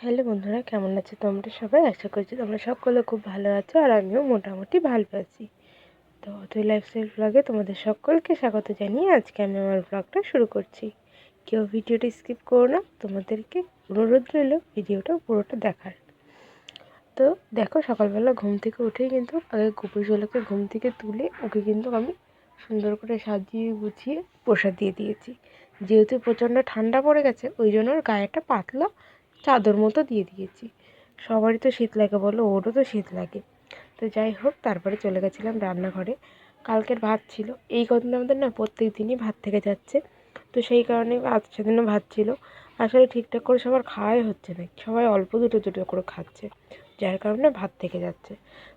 Hello বন্ধুরা, কেমন আছো তোমরা সবাই? আশা করছি তোমরা সকলে খুব ভালো আছো আর আমিও মোটামুটি ভালো আছি। তো অথৈ লাইফস্টাইল ব্লগে তোমাদের সকলকে স্বাগত জানিয়ে আজকে আমি আমার ব্লগটা শুরু করছি। কেউ ভিডিওটা স্কিপ করো না, তোমাদেরকে অনুরোধ রইল ভিডিওটা পুরোটা দেখার। তো দেখো, সকালবেলা ঘুম থেকে উঠেই কিন্তু আগে গোপুসোলাকে ঘুম থেকে তুলে ওকে কিন্তু আমি সুন্দর করে সাজিয়ে গুছিয়ে প্রসাদ দিয়ে দিয়েছি। যেহেতু প্রচণ্ড ঠান্ডা পড়ে গেছে, ওই জন্য ওর গায়ে একটা পাতলা চাদর মতো দিয়ে দিয়েছি। সবারই তো শীত লাগে বলো, ওরও তো শীত লাগে। তো যাই হোক, তারপরে চলে গেছিলাম রান্নাঘরে। কালকের ভাত ছিল, এই কদিন আমাদের না প্রত্যেক দিনই ভাত থেকে যাচ্ছে। তো সেই কারণে আজ সেদিনও ভাত ছিল। আসলে ঠিকঠাক করে সবার খাওয়াই হচ্ছে না, সবাই অল্প দুটো দুটো করে খাচ্ছে, যার কারণে ভাত থেকে যাচ্ছে।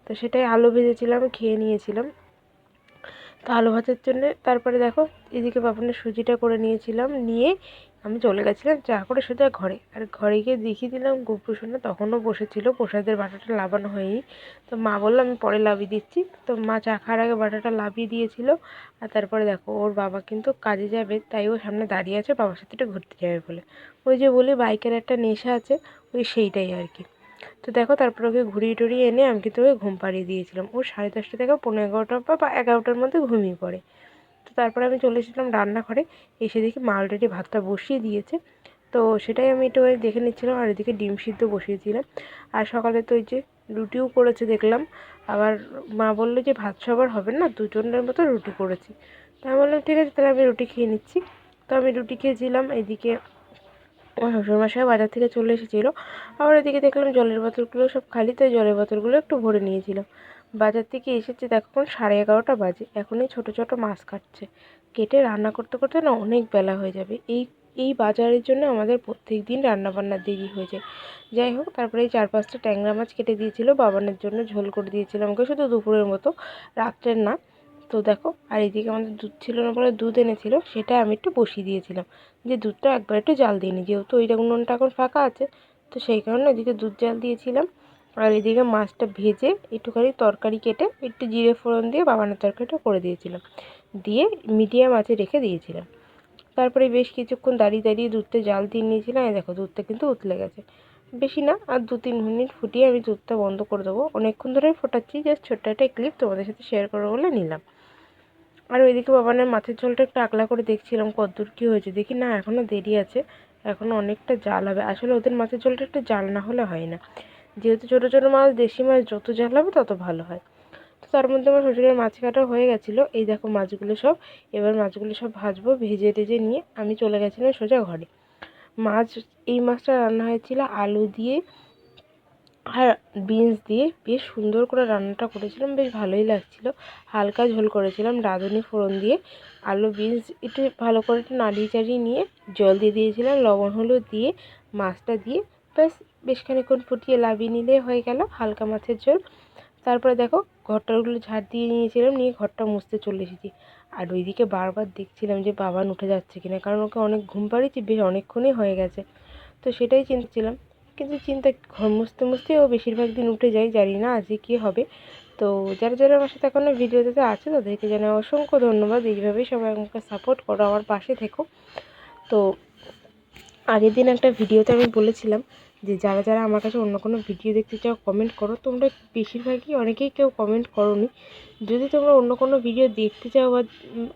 তো সেটাই আলু ভেজেছিলাম, খেয়ে নিয়েছিলাম। তো আলু ভাজার জন্যে তারপরে দেখো, এদিকে বাপনের সুজিটা করে নিয়েছিলাম, নিয়ে আমি চলে গেছিলাম চা করে সোজা ঘরে। আর ঘরে গিয়ে দেখিয়ে দিলাম গোপু সোনা তখনও বসেছিল, প্রসাদের বাটাটা লাবানো হয়নি। তো মা বললো আমি পরে লাবিয়ে দিচ্ছি। তো মা চা খাওয়ার আগে বাটাটা লাবিয়ে দিয়েছিল। আর তারপরে দেখো, ওর বাবা কিন্তু কাজে যাবে, তাই ও সামনে দাঁড়িয়ে আছে বাবার সাথে একটু ঘুরতে যাবে বলে। ওই যে বলি বাইকের একটা নেশা আছে, ওই সেইটাই আর কি। তো দেখো, তারপর ওকে ঘুরিয়ে টুরিয়ে এনে আমি কিন্তু ওকে ঘুম পাড়িয়ে দিয়েছিলাম। ও 10:30 থেকে 11:15 বা 11টার মধ্যে ঘুমিয়ে পড়ে। তো তারপরে আমি চলে এসেছিলাম রান্নাঘরে। এসে দেখি মা অলরেডি ভাতটা বসিয়ে দিয়েছে। তো সেটাই আমি একটু দেখে নিচ্ছিলাম, আর এদিকে ডিম সিদ্ধ বসিয়েছিলাম। আর সকালে তো ওই যে রুটিও করেছে দেখলাম। আবার মা বললো যে ভাত সবার হবে না, দুজনের মতো রুটি করেছি। তো আমি বললাম ঠিক আছে, তাহলে আমি রুটি খেয়ে নিচ্ছি। তো আমি রুটি খেয়েছিলাম। এদিকে আমার শ্বশুরমশাই বাজার থেকে চলে এসেছিলো। আবার এদিকে দেখলাম জলের বোতলগুলো সব খালি, তাই জলের বোতলগুলো একটু ভরে নিয়েছিলাম। বাজার থেকে এসেছে দেখো, এখন 11:30 বাজে, এখনই ছোটো ছোটো মাছ কাটছে। কেটে রান্না করতে করতে না অনেক বেলা হয়ে যাবে। এই এই বাজারের জন্য আমাদের প্রত্যেক দিন রান্নাবান্নার দেরি হয়ে যায়। যাই হোক, তারপরে এই 4-5টা ট্যাংরা মাছ কেটে দিয়েছিল, বাবানের জন্য ঝোল করে দিয়েছিলাম ওকে, শুধু দুপুরের মতো, রাত্রের না। তো দেখো, আর এদিকে আমাদের দুধ ছিল না বলে দুধ এনেছিল, সেটা আমি একটু বসিয়ে দিয়েছিলাম। যে দুধটা একবার একটু জাল দিয়ে নিই, যেহেতু ওই উনুনটা এখন ফাঁকা আছে। তো সেই কারণে এদিকে দুধ জাল দিয়েছিলাম। আর এদিকে মাছটা ভেজে একটুখানি তরকারি কেটে একটু জিরে ফোড়ন দিয়ে বাবানের তরকারিটা করে দিয়েছিলাম, দিয়ে মিডিয়াম আঁচে রেখে দিয়েছিলাম। তারপরে বেশ কিছুক্ষণ দাঁড়িয়ে দাঁড়িয়ে দুধটা জাল দিয়ে নিয়েছিলাম। এই দেখো, দুধটা কিন্তু উতলে গেছে। বেশি না, আর 2-3 মিনিট ফুটিয়ে আমি দুধটা বন্ধ করে দেবো। অনেকক্ষণ ধরে ফোটাচ্ছি, জাস্ট ছোট্ট একটা ক্লিপ তোমাদের সাথে শেয়ার করবো বলে নিলাম। আর ওইদিকে বাবানের মাছের ঝোলটা একটু আগলা করে দেখছিলাম কতদূর কী হয়েছে। দেখি না, এখনও দেরি আছে, এখনও অনেকটা জাল হবে। আসলে ওদের মাছের ঝোলটা একটু জাল না হলে হয় না, যেহেতু ছোটো ছোটো মাছ, দেশি মাছ যত জাল হবে তত ভালো হয়। তো তার মধ্যে আমার শ্বশুরের মাছ কাটা হয়ে গেছিলো। এই দেখো মাছগুলো সব, এবার মাছগুলো সব ভাজবো। ভেজে টেজে নিয়ে আমি চলে গেছিলাম সোজা ঘরে। মাছ, এই মাছটা রান্না হয়েছিল আলু দিয়ে আর বিনস দিয়ে, বেশ সুন্দর করে রান্নাটা করেছিলাম, বেশ ভালোই লাগছিলো। হালকা ঝোল করেছিলাম রাঁধুনি ফোড়ন দিয়ে। আলু বিনস একটু ভালো করে একটু নাড়িয়ে চাড়িয়ে নিয়ে জল দিয়ে দিয়েছিলাম, লবণ হলুদ দিয়ে মাছটা দিয়ে ব্যাস বেশ খানিকক্ষণ ফুটিয়ে লাবিয়ে নিলে হয়ে গেল হালকা মাছের ঝোল। তারপরে দেখো, ঘরটাগুলো ঝাড় দিয়ে নিয়েছিলাম, নিয়ে ঘরটা মুছতে চলে এসেছি। আর ওইদিকে বারবার দেখছিলাম যে বাবান উঠে যাচ্ছে কিনা, কারণ ওকে অনেক ঘুম পাড়িয়েছি, বেশ অনেকক্ষণই হয়ে গেছে। তো সেটাই চিন্তাছিলাম, কিন্তু ঘর মুছতে মুছতে ও বেশিরভাগ দিন উঠে যায়, জানি না আজকে কী হবে। তো যারা যারা আমার সাথে এখনও ভিডিওতে আছে তাদেরকে জানাই অসংখ্য ধন্যবাদ। এইভাবেই সবাই আমাকে সাপোর্ট করো, আমার পাশে থেকো। তো আগের দিন একটা ভিডিওতে আমি বলেছিলাম যে যারা যারা আমার কাছে অন্য কোনো ভিডিও দেখতে চাও কমেন্ট করো। তোমরা বেশিরভাগই অনেকেই কেউ কমেন্ট করোনি। যদি তোমরা অন্য কোনো ভিডিও দেখতে চাও বা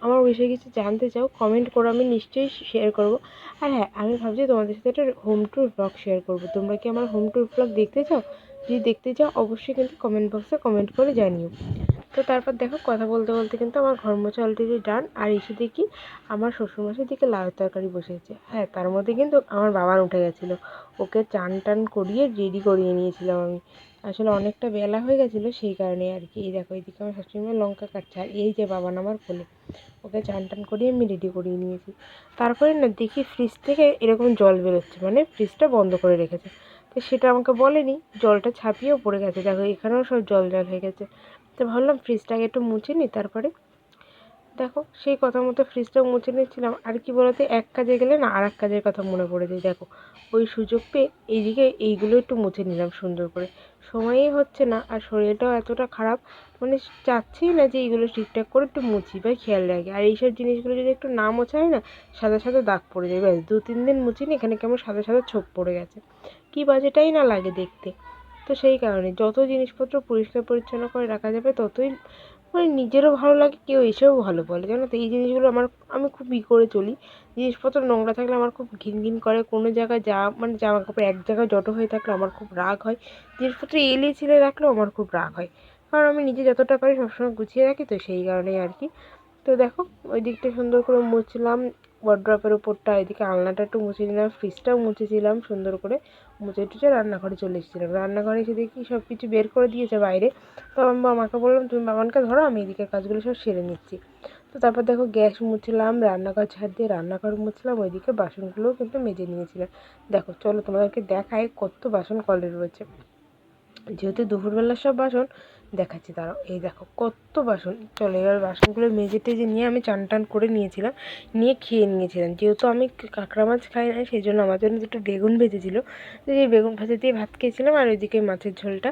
আমার বিষয়ে কিছু জানতে চাও, কমেন্ট করো, আমি নিশ্চয়ই শেয়ার করব। আর হ্যাঁ, আমি ভাবছি তোমাদের সাথে একটা হোম ট্যুর ব্লগ শেয়ার করব। তোমরা কি আমার হোম ট্যুর ব্লগ দেখতে চাও? যদি দেখতে চাও অবশ্যই কিন্তু কমেন্ট বক্সে কমেন্ট করে জানিও। তো তারপর দেখো, কথা বলতে বলতে কিন্তু আমার ঘর মোছা অলরেডি ডান। আর এসে দেখি আমার শ্বশুরমশাই দিকে লাউয়ের তরকারি বসিয়েছে। হ্যাঁ, তার মধ্যে কিন্তু আমার বাবার উঠে গেছিলো, ওকে চান টান করিয়ে রেডি করিয়ে নিয়েছিলাম আমি। আসলে অনেকটা বেলা হয়ে গেছিলো, সেই কারণে আর কি। এই দেখো, এইদিকে আমার শাশুড়িমা লঙ্কা কাটছে, আর এই যে বাবান আমার কোলে, ওকে চান টান করিয়ে আমি রেডি করিয়ে নিয়েছি। তারপরে না দেখি ফ্রিজ থেকে এরকম জল বেরোচ্ছে, মানে ফ্রিজটা বন্ধ করে রেখেছে। তো সেটা আমাকে বলেনি, জলটা ছাপিয়েও পড়ে গেছে, দেখো এখানেও সব জল জল হয়ে গেছে। তো ভাবলাম ফ্রিজটাকে একটু মুছে নিই। তারপরে দেখো, সেই কথা মতো ফ্রিজটাও মুছে নিচ্ছিলাম। আর কি বলতে, এক কাজে গেলে না আর এক কাজের কথা মনে পড়ে যায়। দেখো, ওই সুযোগ পেয়ে এইদিকে এইগুলো একটু মুছে নিলাম সুন্দর করে। সময়ই হচ্ছে না, আর শরীরটাও এতটা খারাপ, মানে চাচ্ছেই না যে এইগুলো ঠিকঠাক করে একটু মুছি বা খেয়াল রাখি। আর এইসব জিনিসগুলো যদি একটু না মোছা হয় না, সাদা সাদা দাগ পড়ে যায়। ব্যাস 2-3 দিন মুছিনি, এখানে কেমন সাদা সাদা ছোপ পড়ে গেছে। কী বাজেটাই না লাগে দেখতে। তো সেই কারণে যত জিনিসপত্র পরিষ্কার পরিচ্ছন্ন করে রাখা যাবে ততই মানে নিজেরও ভালো লাগে, কেউ এসেও ভালো বলে। জানো তো এই জিনিসগুলো আমি খুব করে চলি। জিনিসপত্র নোংরা থাকলে আমার খুব ঘিন ঘিন করে, কোনো জায়গায় মানে জামা কাপড় এক জায়গায় জড়ো হয়ে থাকলে আমার খুব রাগ হয়, জিনিসপত্র এলিয়ে ছিলে রাখলেও আমার খুব রাগ হয়। কারণ আমি নিজে যতটা পারি সবসময় গুছিয়ে রাখি, তো সেই কারণেই আর কি। তো দেখো ওই দিকটা সুন্দর করে মুছলাম, ওয়ার্ড্রপের ওপরটা, এদিকে আলনাটা একটু মুছে নিলাম, ফ্রিজটাও মুছেছিলাম সুন্দর করে। মুছে টুছে রান্নাঘরে চলে এসেছিলাম। রান্নাঘরে এসে দেখি সব কিছু বের করে দিয়েছে বাইরে। তো আমি মাকে বললাম তুমি বাবানকে ধরো, আমি এদিকের কাজগুলো সব সেরে নিচ্ছি। তো তারপর দেখো গ্যাস মুছলাম, রান্নাঘর ঝাড় দিয়ে রান্নাঘর মুছলাম, ওইদিকে বাসনগুলোও কিন্তু মেজে নিয়েছিলাম। দেখো চলো তোমাদেরকে দেখায় কত বাসন কলে রয়েছে। যেহেতু দুপুরবেলার সব বাসন দেখাচ্ছি, দাঁড়াও। এই দেখো কত বাসন। চলো এবার বাসনগুলো মেজে টেজে নিয়ে আমি চান টান করে নিয়েছিলাম, নিয়ে খেয়ে নিয়েছিলাম। যেহেতু আমি কাঁকড়া মাছ খাই না, সেই জন্য আমার জন্য দুটো বেগুন ভেজেছিলো, তো এই বেগুন ভাজা দিয়ে ভাত খেয়েছিলাম, আর ওইদিকে মাছের ঝোলটা।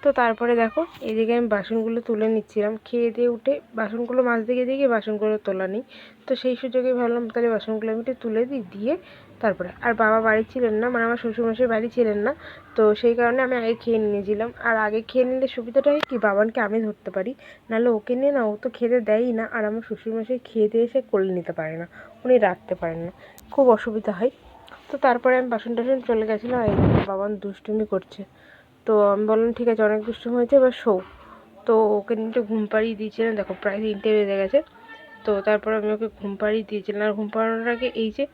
তো তারপরে দেখো এদিকে আমি বাসনগুলো তুলে নিচ্ছিলাম, খেয়ে দিয়ে উঠে বাসনগুলো মাছ দিকে দিয়ে বাসনগুলো তোলা নেই। তো সেই সুযোগে ভাবলাম তাহলে বাসনগুলো আমি একটু তুলে দিয়ে তারপরে, আর বাবা বাড়ি ছিলেন না, মানে আমার শ্বশুরমশাই বাড়ি ছিলেন না। তো সেই কারণে আমি আগে খেয়ে নিয়েছিলাম। আর আগে খেয়ে নিলে সুবিধাটা হয় কি, বাবানকে আমি ধরতে পারি, নাহলে ওকে নিয়ে না ও তো খেতে দেয়ই না। আর আমার শ্বশুরমশাই খেয়ে দিয়ে এসে কোলে নিতে পারে না, উনি রাখতে পারেন না, খুব অসুবিধা হয়। তো তারপরে আমি বাসন টাসন চলে গেছিলাম, আর বাবান দুষ্টুমি করছে। তো আমি বললাম ঠিক আছে অনেক দুষ্টুমি হয়েছে, এবার শো। তো ওকে নিয়ে একটু ঘুম পাড়িয়ে দিয়েছিলাম, দেখো প্রায় 3টে বেজে গেছে। তো তারপর আমি ওকে ঘুম পাড়িয়ে দিয়েছিলাম। আর ঘুম পাড়ানোর আগে এই যে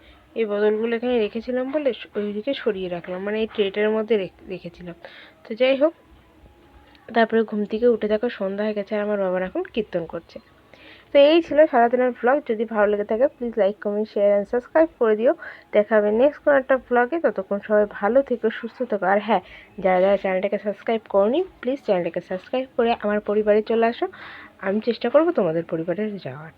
এই বোতলগুলো এখানে রেখেছিলাম বলে ওইদিকে সরিয়ে রাখলাম, মানে এই ট্রেটার মধ্যে রেখেছিলাম। তো যাই হোক, তারপরে ঘুম থেকে উঠে দেখো সন্ধ্যা হয়ে গেছে, আর আমার বাবার এখন কীর্তন করছে। তো এই ছিল সারাদিনের ভ্লগ। যদি ভালো লেগে থাকে please like comment share and subscribe করে দিও। দেখা হবে নেক্সট কোনো একটা ভ্লগে। ততক্ষণ সবাই ভালো থেকো, সুস্থ থেকো। আর হ্যাঁ, যারা যারা চ্যানেলটাকে সাবস্ক্রাইব করোনি প্লিজ চ্যানেলটাকে সাবস্ক্রাইব করে আমার পরিবারে চলে আসো। আমি চেষ্টা করবো তোমাদের পরিবারে যাওয়ার।